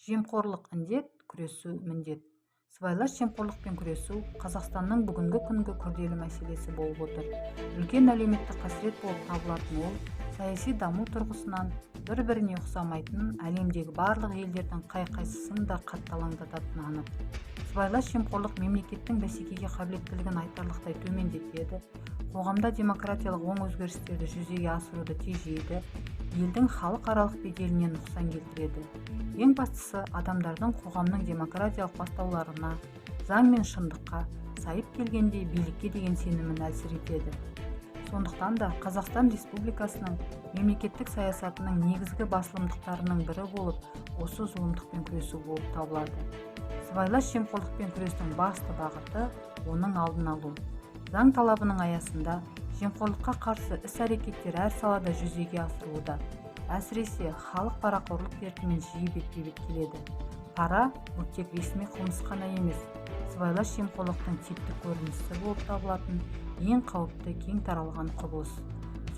Жемқорлық індет, күресу міндет. Сыбайлас жемқорлықпен күресу Қазақстанның бүгінгі күнгі күрделі мәселесі болып отыр. Үлкен әлеуметтік қасірет болып табылатын ол, саяси даму тұрғысынан бір-біріне ұқсамайтын әлемдегі барлық елдердің қай-қайсысын да қатты алаңдататыны анық. Сыбайлас жемқорлық мемлекеттің бәсекеге қабілеттілігін айтарлықтай төмендетеді, қоғамда демократиялық оң өзгерістерді жүзеге асыруды тежейді, елдің халықаралық беделіне нұқсан келтіреді. Ең бастысы, адамдардың қоғамның демократиялық бастауларына, заң мен шындыққа, сайып келгенде билікке деген сенімін әлсіретеді. Сондықтан да Қазақстан Республикасының мемлекеттік саясатының негізгі басылымдықтарының бірі болып, осы зұлымдықпен күресу болып табылады. Сыбайлас жемқорлықпен күрестің басты бағыты оның алдын алу. Заң талабының аясында жемқорлыққа қарсы іс-әрекеттер әр салада жүзеге асырылуда. Әсіресе халық парақорлық дертімен жиі бетпе-бет келеді. Пара бұл тек ресми қылмыс қана емес, сыбайлас жемқорлықтың типтік көрінісі болып табылатын ең қауіпті кең таралған құбылыс.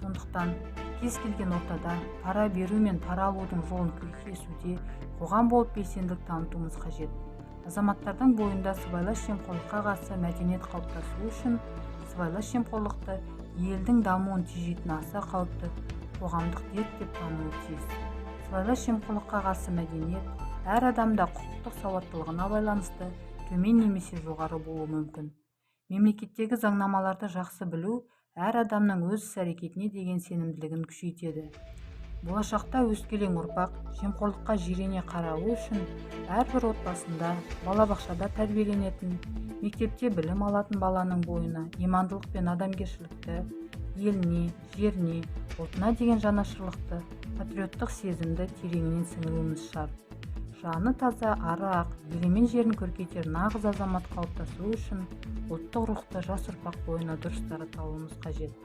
Сондықтан кез келген ортада пара беру мен пара алудың жолын кесуде қоғам болып белсенділік танытуымыз қажет. Азаматтардың бойында сыбайлас жемқорлыққа қарсы мәдениет қалыптасуы үшін сыбайлас жемқорлықты елдің дамуын тежейтін аса қауіпті қоғамдық дерт деп тануы тиіс. Сыбайлас жемқорлыққа қарсы мәдениет әр адамда құқықтық сауаттылығына байланысты төмен немесе жоғары болуы мүмкін. Мемлекеттегі заңнамаларды жақсы білу әр адамның өз іс-әрекетіне деген сенімділігін күшейтеді. Болашақта өскелең ұрпақ жемқорлыққа жирене қарауы үшін әрбір отбасында, балабақшада тәрбиеленетін, мектепте білім алатын баланың бойына имандылық пен адамгершілікті, еліне, жеріне, ұлтына деген жанашырлықты, патриоттық сезімді тереңінен сіңіруіміз шарт. Жаны таза, ары ақ, елі мен жерін көркейтер нағыз азамат қалыптасуы үшін ұлттық рухты жас ұрпақ бойына дұрыс таратуымыз қажет.